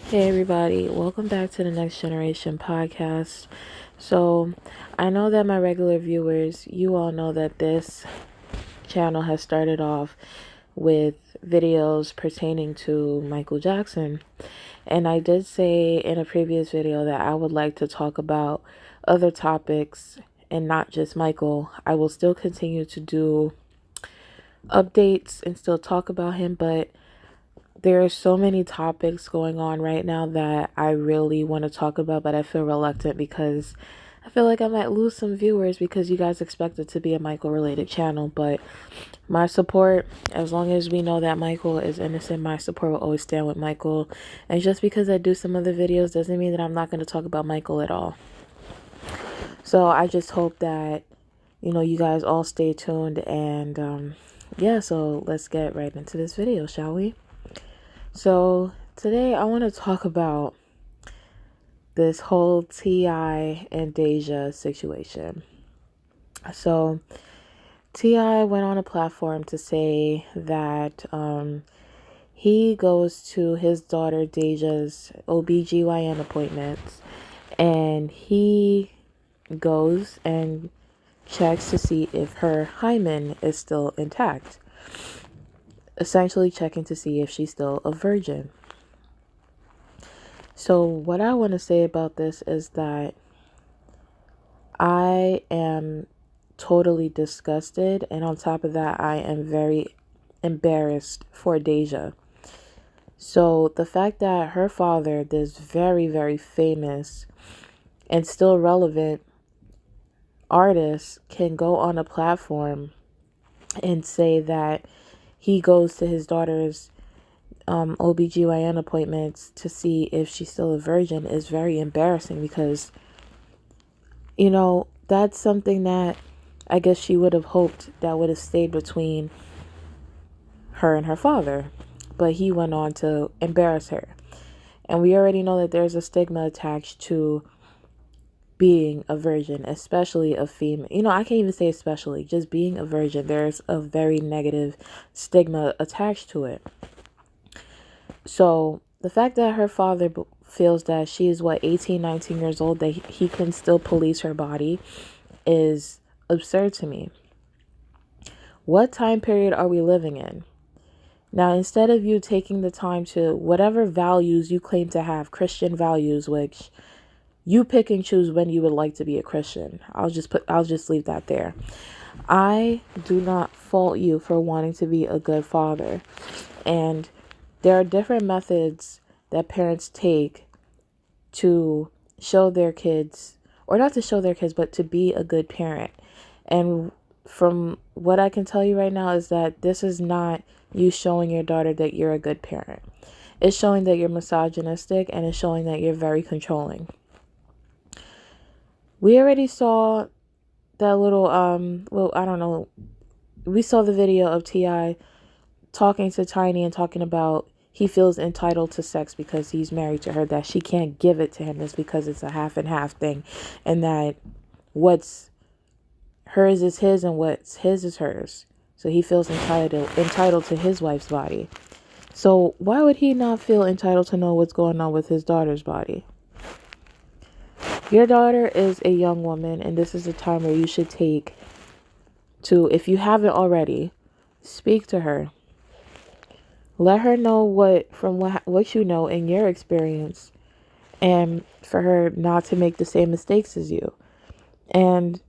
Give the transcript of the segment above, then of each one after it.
Hey everybody, welcome back to the Next Generation podcast. So, I know that my regular viewers, you all know that this channel has started off with videos pertaining to Michael Jackson. And I did say in a previous video that I would like to talk about other topics and not just Michael. I will still continue to do updates and still talk about him, but there are so many topics going on right now that I really want to talk about, but I feel reluctant because I feel like I might lose some viewers because you guys expect it to be a Michael related channel. But my support, as long as we know that Michael is innocent, my support will always stand with Michael. And just because I do some other videos doesn't mean that I'm not going to talk about Michael at all. So I just hope that, you guys all stay tuned. And yeah, so let's get right into this video, shall we? So today I want to talk about this whole T.I. and Deyjah situation. So T.I. went on a platform to say that he goes to his daughter Deyjah's OBGYN appointments and he goes and checks to see if her hymen is still intact. Essentially checking to see if she's still a virgin. So what I want to say about this is that I am totally disgusted, and on top of that, I am very embarrassed for Deyjah. So the fact that her father, this very, very famous and still relevant artist, can go on a platform and say that he goes to his daughter's OBGYN appointments to see if she's still a virgin is very embarrassing because, that's something that I guess she would have hoped that would have stayed between her and her father. But he went on to embarrass her. And we already know that there's a stigma attached to being a virgin, especially a female. I can't even say especially, just being a virgin. There's a very negative stigma attached to it. So the fact that her father feels that she is 18, 19 years old, that he can still police her body is absurd to me. What time period are we living in? Now, instead of you taking the time to whatever values you claim to have, Christian values, which you pick and choose when you would like to be a Christian. I'll just leave that there. I do not fault you for wanting to be a good father. And there are different methods that parents take to show their kids, or not to show their kids, but to be a good parent. And from what I can tell you right now is that this is not you showing your daughter that you're a good parent. It's showing that you're misogynistic, and it's showing that you're very controlling. We already saw that little, I don't know. We saw the video of T.I. talking to Tiny and talking about he feels entitled to sex because he's married to her, that she can't give it to him is because it's a half and half thing, and that what's hers is his and what's his is hers. So he feels entitled to his wife's body. So why would he not feel entitled to know what's going on with his daughter's body? Your daughter is a young woman, and this is a time where you should take to, if you haven't already, speak to her. Let her know what you know in your experience, and for her not to make the same mistakes as you. And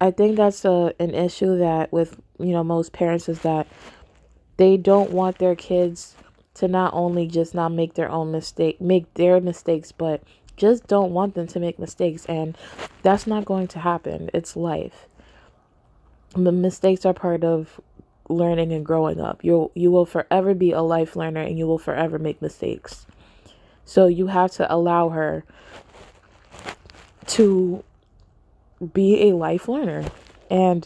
I think that's an issue that with most parents is that they don't want their kids to not only just not make their mistakes, but just don't want them to make mistakes. And that's not going to happen. It's life. The mistakes are part of learning and growing up. You will forever be a life learner, and you will forever make mistakes. So you have to allow her to be a life learner. And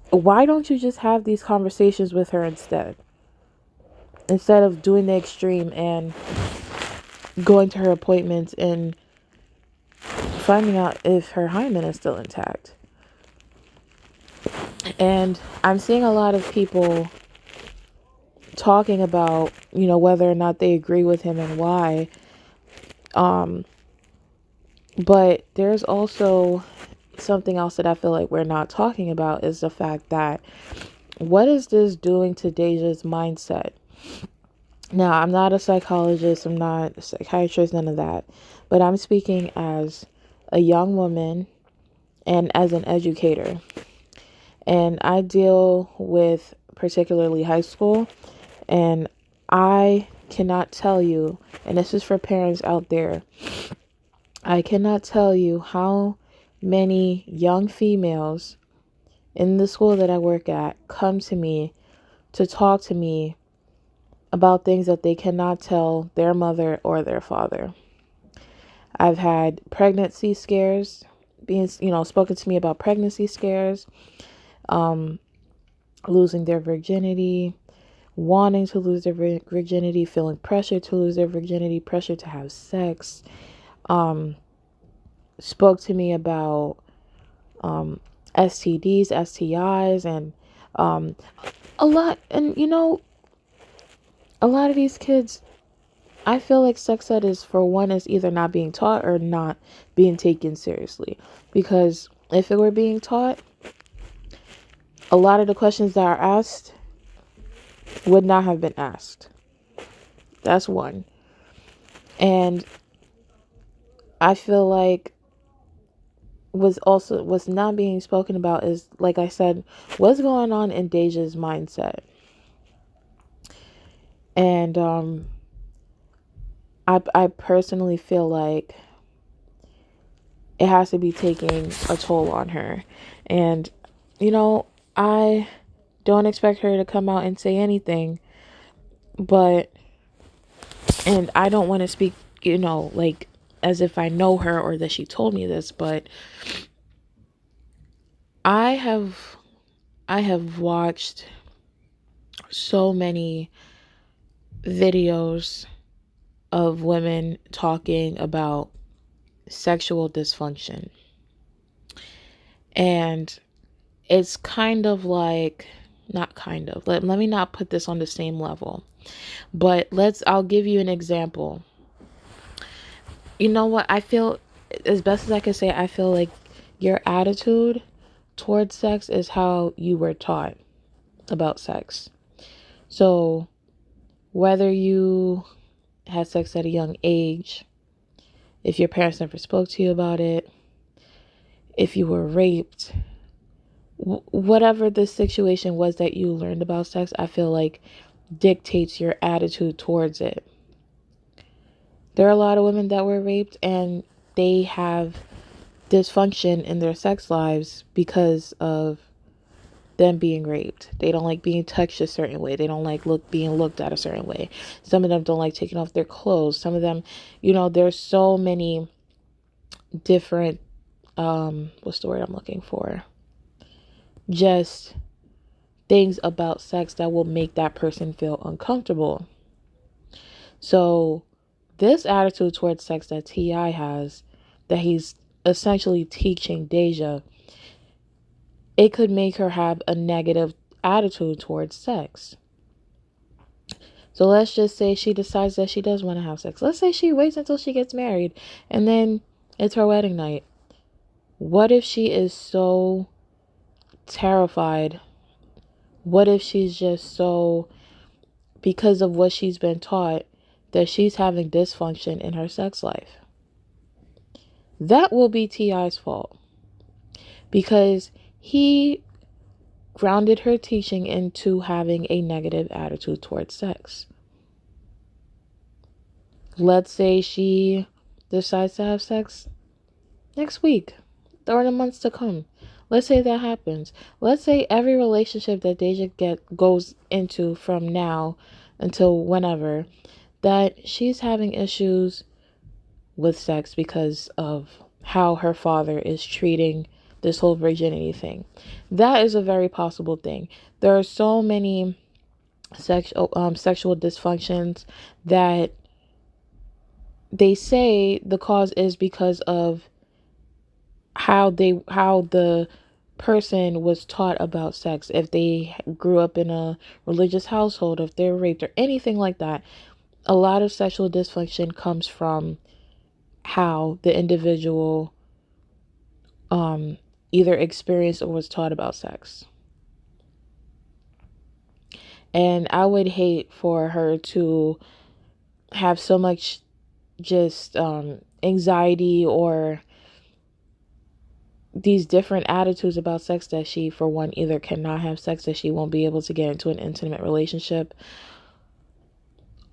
why don't you just have these conversations with her instead of doing the extreme and going to her appointments and finding out if her hymen is still intact? And I'm seeing a lot of people talking about, whether or not they agree with him and why. But there's also something else that I feel like we're not talking about, is the fact that what is this doing to Deyjah's mindset? Now, I'm not a psychologist, I'm not a psychiatrist, none of that. But I'm speaking as a young woman and as an educator. And I deal with particularly high school. And I cannot tell you, and this is for parents out there, I cannot tell you how many young females in the school that I work at come to me to talk to me about things that they cannot tell their mother or their father. I've had pregnancy scares, being, spoken to me about pregnancy scares, losing their virginity, wanting to lose their virginity, feeling pressure to lose their virginity, pressure to have sex. Spoke to me about STDs, STIs, and a lot. And a lot of these kids, I feel like sex ed is, for one, is either not being taught or not being taken seriously. Because if it were being taught, a lot of the questions that are asked would not have been asked. That's one. And I feel like what's not being spoken about is, like I said, what's going on in Deyjah's mindset. And I personally feel like it has to be taking a toll on her. And I don't expect her to come out and say anything, and I don't want to speak, like as if I know her or that she told me this, but I have watched so many videos of women talking about sexual dysfunction. And it's kind of like, not kind of, let me not put this on the same level, but I'll give you an example. You know what? I feel, as best as I can say, I feel like your attitude towards sex is how you were taught about sex. So whether you had sex at a young age, if your parents never spoke to you about it, if you were raped, whatever the situation was that you learned about sex, I feel like dictates your attitude towards it. There are a lot of women that were raped and they have dysfunction in their sex lives because of them being raped. They don't like being touched a certain way. They don't like being looked at a certain way. Some of them don't like taking off their clothes. Some of them, there's so many different, what's the word I'm looking for? Just things about sex that will make that person feel uncomfortable. So this attitude towards sex that T.I. has, that he's essentially teaching Deyjah, it could make her have a negative attitude towards sex. So let's just say she decides that she does want to have sex. Let's say she waits until she gets married and then it's her wedding night. What if she is so terrified? What if she's just so, because of what she's been taught, that she's having dysfunction in her sex life? That will be T.I.'s fault, because he grounded her teaching into having a negative attitude towards sex. Let's say she decides to have sex next week or in the months to come. Let's say that happens. Let's say every relationship that Deyjah goes into from now until whenever, that she's having issues with sex because of how her father is treating this whole virginity thing. That is a very possible thing. There are so many sexual dysfunctions that they say the cause is because of how the person was taught about sex, if they grew up in a religious household, if they're raped or anything like that, a lot of sexual dysfunction comes from how the individual either experienced or was taught about sex. And I would hate for her to have so much just anxiety or these different attitudes about sex that she, for one, either cannot have sex, that she won't be able to get into an intimate relationship,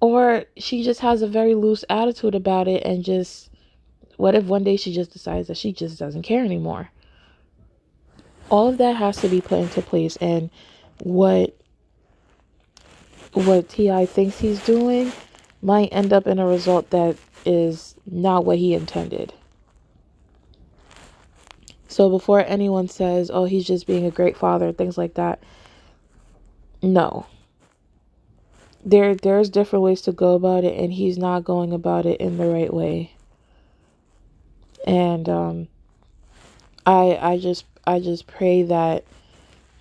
or she just has a very loose attitude about it. And just, what if one day she just decides that she just doesn't care anymore? All of that has to be put into place. And what T.I. thinks he's doing might end up in a result that is not what he intended. So before anyone says, oh, he's just being a great father, things like that, no. There's different ways to go about it, and he's not going about it in the right way. And I just pray that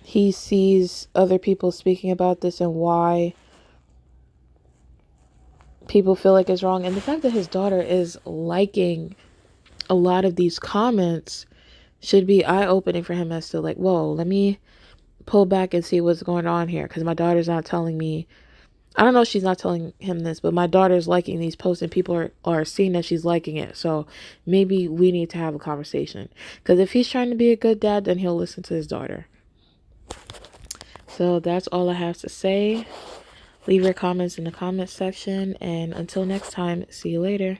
he sees other people speaking about this and why people feel like it's wrong. And the fact that his daughter is liking a lot of these comments should be eye-opening for him, as to like, whoa, let me pull back and see what's going on here, because my daughter's not telling me. I don't know if she's not telling him this, but my daughter's liking these posts and people are seeing that she's liking it. So maybe we need to have a conversation, because if he's trying to be a good dad, then he'll listen to his daughter. So that's all I have to say. Leave your comments in the comment section, and until next time, see you later.